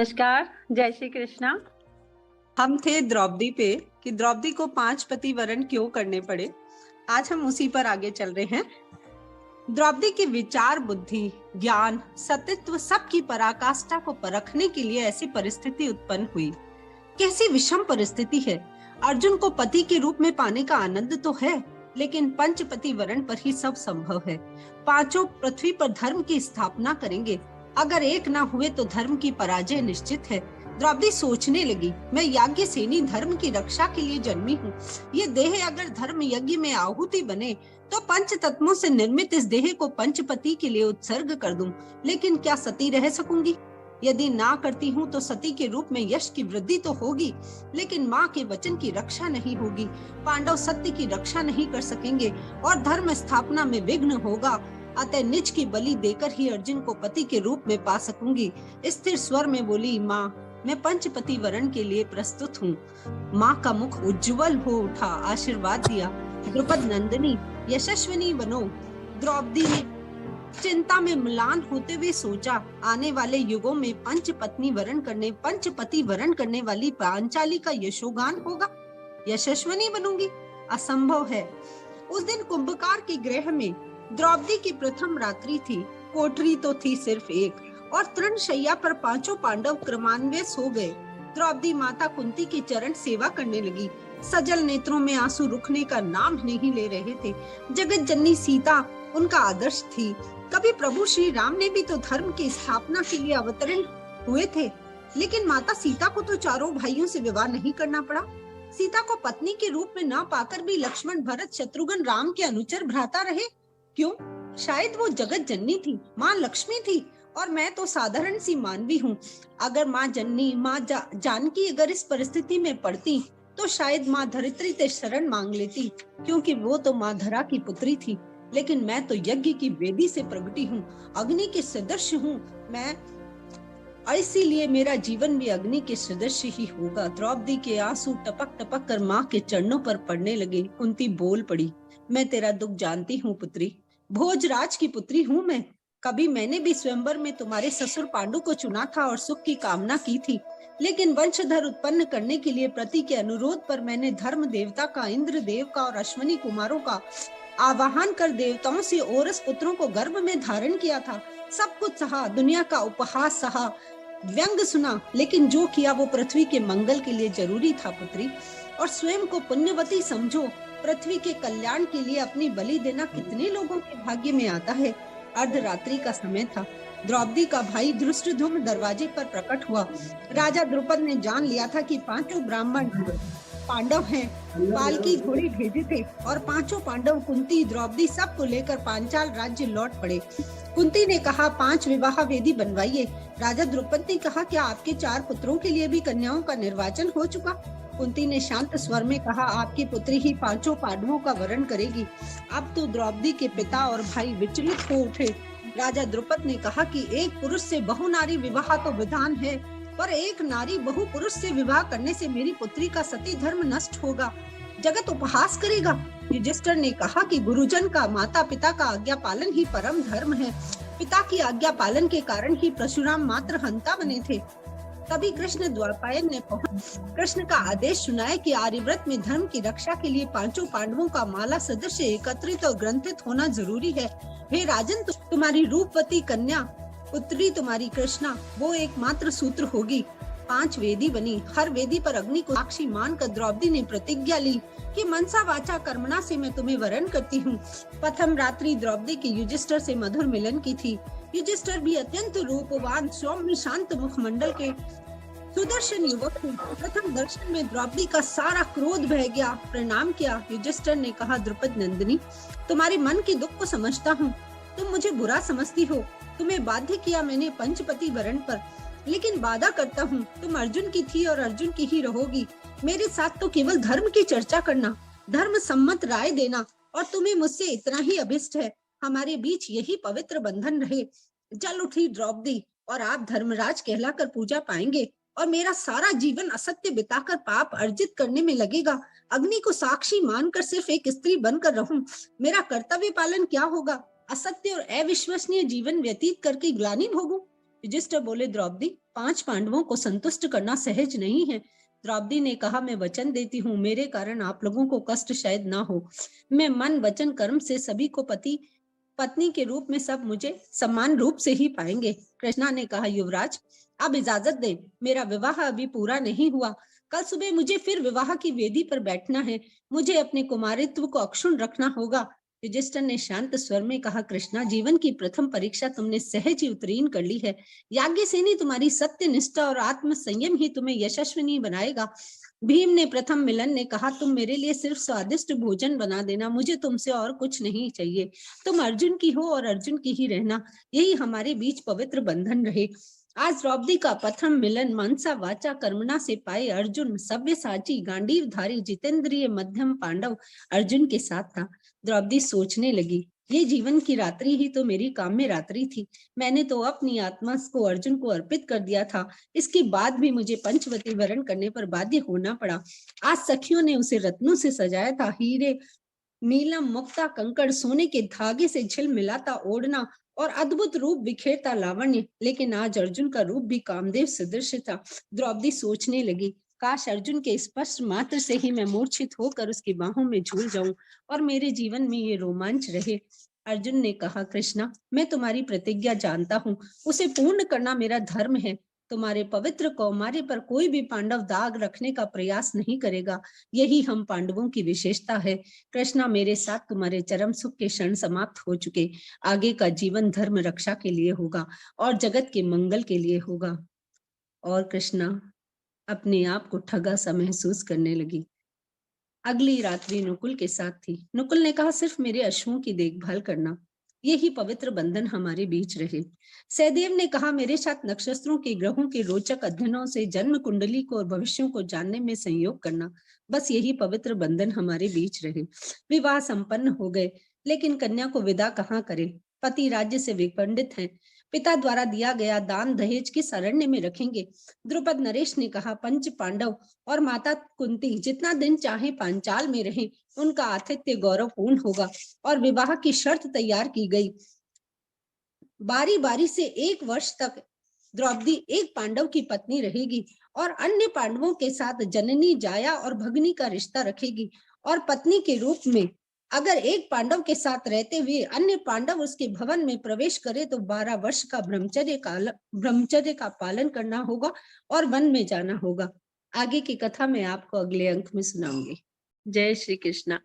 नमस्कार, जय श्री कृष्णा। हम थे द्रौपदी पे कि द्रौपदी को 5 पति वरण क्यों करने पड़े। आज हम उसी पर आगे चल रहे हैं। द्रौपदी के विचार, बुद्धि, ज्ञान, सतीत्व सबकी पराकाष्ठा को परखने के लिए ऐसी परिस्थिति उत्पन्न हुई। कैसी विषम परिस्थिति है। अर्जुन को पति के रूप में पाने का आनंद तो है, लेकिन पंचपति वरण पर ही सब संभव है। पांचों पृथ्वी पर धर्म की स्थापना करेंगे। अगर एक ना हुए तो धर्म की पराजय निश्चित है। द्रौपदी सोचने लगी, मैं याज्ञ सेनी धर्म की रक्षा के लिए जन्मी हूँ। ये देह अगर धर्म यज्ञ में आहुति बने तो पंच तत्वों से निर्मित इस देह को पंचपति के लिए उत्सर्ग कर दूं। लेकिन क्या सती रह सकूंगी? यदि ना करती हूँ तो सती के रूप में यश की वृद्धि तो होगी, लेकिन माँ के वचन की रक्षा नहीं होगी। पांडव सत्य की रक्षा नहीं कर सकेंगे और धर्म स्थापना में विघ्न होगा। अतः निज की बलि देकर ही अर्जुन को पति के रूप में पा सकूंगी। स्थिर स्वर में बोली, माँ, मैं पंचपति वरण के लिए प्रस्तुत हूँ। माँ का मुख उज्जवल हो उठा, आशीर्वाद दिया। द्रुपद नंदिनी यशस्विनी बनो। द्रौपदी ने चिंता में म्लान होते हुए सोचा, आने वाले युगों में पंचपति वरण करने वाली पांचाली का यशोगान होगा। यशस्विनी बनूंगी? असंभव है। उस दिन कुंभकार के गृह में द्रौपदी की प्रथम रात्रि थी। कोठरी तो थी सिर्फ एक और तृणशैया पर पांचों पांडव क्रमान्वय हो गए। द्रौपदी माता कुंती की चरण सेवा करने लगी। सजल नेत्रों में आंसू रुकने का नाम नहीं ले रहे थे। जगत जननी सीता उनका आदर्श थी। कभी प्रभु श्री राम ने भी तो धर्म की स्थापना के लिए अवतरण हुए थे, लेकिन माता सीता को तो चारों भाइयों से विवाह नहीं करना पड़ा। सीता को पत्नी के रूप में न पाकर भी लक्ष्मण, भरत, शत्रुघ्न राम के अनुचर भ्राता रहे। क्यों? शायद वो जगत जननी थी, माँ लक्ष्मी थी और मैं तो साधारण सी मानवी हूँ। अगर माँ जननी, माँ जानकी अगर इस परिस्थिति में पड़ती तो शायद माँ धरित्री से शरण मांग लेती, क्योंकि वो तो माँ धरा की पुत्री थी। लेकिन मैं तो यज्ञ की वेदी से प्रगटी हूँ, अग्नि के सदृश हूँ मैं, इसीलिए मेरा जीवन भी अग्नि के सदृश ही होगा। द्रौपदी के आंसू टपक टपक कर माँ के चरणों पर पड़ने लगे। कुंती बोल पड़ी, मैं तेरा दुख जानती हूँ पुत्री। भोजराज की पुत्री हूँ मैं। कभी मैंने भी स्वयंवर में तुम्हारे ससुर पांडु को चुना था और सुख की कामना की थी, लेकिन वंशधर उत्पन्न करने के लिए प्रति के अनुरोध पर मैंने धर्म देवता का, इंद्र देव का और अश्वनी कुमारों का आवाहन कर देवताओं से ओरस पुत्रों को गर्भ में धारण किया था। सब कुछ सहा, दुनिया का उपहास सहा, व्यंग सुना, लेकिन जो किया वो पृथ्वी के मंगल के लिए जरूरी था पुत्री। और स्वयं को पुण्यवती समझो। पृथ्वी के कल्याण के लिए अपनी बलि देना कितने लोगों के भाग्य में आता है। अर्धरात्रि का समय था। द्रौपदी का भाई धृष्टद्युम्न दरवाजे पर प्रकट हुआ। राजा द्रुपद ने जान लिया था कि पांचों ब्राह्मण पांडव हैं। पालकी घोड़े भेजे थे और पांचों पांडव कुंती, द्रौपदी सबको लेकर पांचाल राज्य लौट पड़े। कुंती ने कहा, 5 विवाह वेदी बनवाइए। राजा द्रुपद ने कहा, क्या आपके 4 पुत्रों के लिए भी कन्याओं का निर्वाचन हो चुका? कुंती ने शांत स्वर में कहा, आपकी पुत्री ही पांचों पांडवों का वरण करेगी। अब तो द्रौपदी के पिता और भाई विचलित हो उठे। राजा द्रुपद ने कहा कि एक पुरुष से बहु नारी विवाह तो विधान है, पर एक नारी बहु पुरुष से विवाह करने से मेरी पुत्री का सती धर्म नष्ट होगा, जगत उपहास करेगा। युधिष्ठिर ने कहा कि गुरुजन का, माता पिता का आज्ञा पालन ही परम धर्म है। पिता की आज्ञा पालन के कारण ही परशुराम मात्र हंता बने थे। तभी कृष्ण द्वारपायन ने कृष्ण का आदेश सुनाया कि आर्यव्रत में धर्म की रक्षा के लिए पांचों पांडवों का माला सदृश एकत्रित और ग्रंथित होना जरूरी है। हे राजन, तुम्हारी रूपवती कन्या पुत्री तुम्हारी कृष्णा वो एकमात्र सूत्र होगी। 5 वेदी बनी। हर वेदी पर अग्नि को साक्षी मानकर द्रौपदी ने प्रतिज्ञा ली कि मनसा वाचा कर्मणा से मैं तुम्हें वरण करती हूँ। प्रथम रात्रि द्रौपदी के युधिष्ठिर से मधुर मिलन की थी। युधिष्ठिर भी अत्यंत रूपवान, सौम्य, शांत मुखमंडल के सुदर्शन युवक थे। प्रथम दर्शन में द्रौपदी का सारा क्रोध बह गया। प्रणाम किया। युधिष्ठिर ने कहा, द्रुपद नंदिनी, तुम्हारे मन के दुख को समझता हूँ। तुम मुझे बुरा समझती हो। तुम्हें बाध्य किया मैंने पंचपति वरण पर, लेकिन वादा करता हूँ तुम अर्जुन की थी और अर्जुन की ही रहोगी। मेरे साथ तो केवल धर्म की चर्चा करना, धर्म सम्मत राय देना और तुम्हें मुझसे इतना ही अभिष्ट है। हमारे बीच यही पवित्र बंधन रहे। जल उठी द्रौपदी और आप धर्मराज कहलाकर पूजा पाएंगे और मेरा सारा जीवन असत्य बिताकर पाप अर्जित करने में लगेगा। अग्नि को साक्षी मानकर सिर्फ एक स्त्री बनकर रहूं। मेरा कर्तव्य पालन क्या होगा? असत्य और अविश्वसनीय जीवन व्यतीत करके ग्लानि भोगूं। युधिष्ठिर बोले, द्रौपदी, 5 पांडवों को संतुष्ट करना सहज नहीं है। द्रौपदी ने कहा, मैं वचन देती हूँ, मेरे कारण आप लोगों को कष्ट शायद ना हो। मैं मन वचन कर्म से सभी को पति पत्नी के रूप में सब मुझे समान रूप से ही पाएंगे। कृष्णा ने कहा, युवराज, अब इजाजत दें, मेरा विवाह अभी पूरा नहीं हुआ। कल सुबह मुझे फिर विवाह की वेदी पर बैठना है। मुझे अपने कुमारित्व को अक्षुण्ण रखना होगा। युधिष्ठिर ने शांत स्वर में कहा, कृष्णा, जीवन की प्रथम परीक्षा तुमने सहज ही उत्तीर्ण कर ली है। याज्ञसेनी तुम्हारी सत्य निष्ठा और आत्म संयम ही तुम्हें यशस्विनी बनाएगा। भीम ने प्रथम मिलन ने कहा, तुम मेरे लिए सिर्फ स्वादिष्ट भोजन बना देना, मुझे तुमसे और कुछ नहीं चाहिए। तुम अर्जुन की हो और अर्जुन की ही रहना, यही हमारे बीच पवित्र बंधन रहे। आज द्रौपदी का प्रथम मिलन मनसा वाचा कर्मणा से पाए अर्जुन, सव्यसाची, गांडीवधारी, जितेंद्रिय, मध्यम पांडव अर्जुन के साथ था। द्रौपदी सोचने लगी, ये जीवन की रात्रि ही तो मेरी काम्य रात्रि थी। मैंने तो अपनी आत्मा को अर्जुन को अर्पित कर दिया था। इसके बाद भी मुझे पंचवटी वरण करने पर बाध्य होना पड़ा। आज सखियों ने उसे रत्नों से सजाया था, हीरे, नीलम, मुक्ता, कंकड़, सोने के धागे से झिलमिलाता ओढ़ना और अद्भुत रूप बिखेरता लावण्य, लेकिन आज अर्जुन का रूप भी कामदेव सदृश था। द्रौपदी सोचने लगी, काश अर्जुन के स्पर्श मात्र से ही मैं मूर्छित होकर उसकी बाहों में झूल जाऊं और मेरे जीवन में ये रोमांच रहे। अर्जुन ने कहा, कृष्णा, मैं तुम्हारी प्रतिज्ञा जानता हूँ, उसे पूर्ण करना मेरा धर्म है। तुम्हारे पवित्र कौमार्य पर कोई भी पांडव दाग रखने का प्रयास नहीं करेगा। यही हम पांडवों की विशेषता है। कृष्णा, मेरे साथ तुम्हारे चरम सुख के क्षण समाप्त हो चुके। आगे का जीवन धर्म रक्षा के लिए होगा और जगत के मंगल के लिए होगा। और कृष्णा अपने आप को ठगा सा महसूस करने लगी। अगली रात्रि नुकुल के साथ थी। नुकुल ने कहा, सिर्फ मेरे अश्वों की देखभाल करना, यही पवित्र बंधन हमारे बीच रहे। सहदेव ने कहा, मेरे साथ नक्षत्रों के ग्रहों के रोचक अध्ययनों से जन्म कुंडली को और भविष्यों को जानने में संयोग करना, बस यही पवित्र बंधन हमारे बीच रहे। विवाह संपन्न हो गए, लेकिन कन्या को विदा कहाँ करे। पति राज्य से विपंडित हैं। पिता द्वारा दिया गया दान दहेज किस अरण्य में रखेंगे। द्रुपद नरेश ने कहा, पंच पांडव और माता कुंती जितना दिन चाहे पांचाल में रहे, उनका आतिथ्य गौरवपूर्ण होगा। और विवाह की शर्त तैयार की गई। बारी बारी से 1 वर्ष तक द्रौपदी एक पांडव की पत्नी रहेगी और अन्य पांडवों के साथ जननी, जाया और भगनी का रिश्ता रखेगी। और पत्नी के रूप में अगर एक पांडव के साथ रहते हुए अन्य पांडव उसके भवन में प्रवेश करे तो 12 वर्ष का ब्रह्मचर्य का पालन करना होगा और वन में जाना होगा। आगे की कथा मैं आपको अगले अंक में सुनाऊंगी। जय श्री कृष्णा।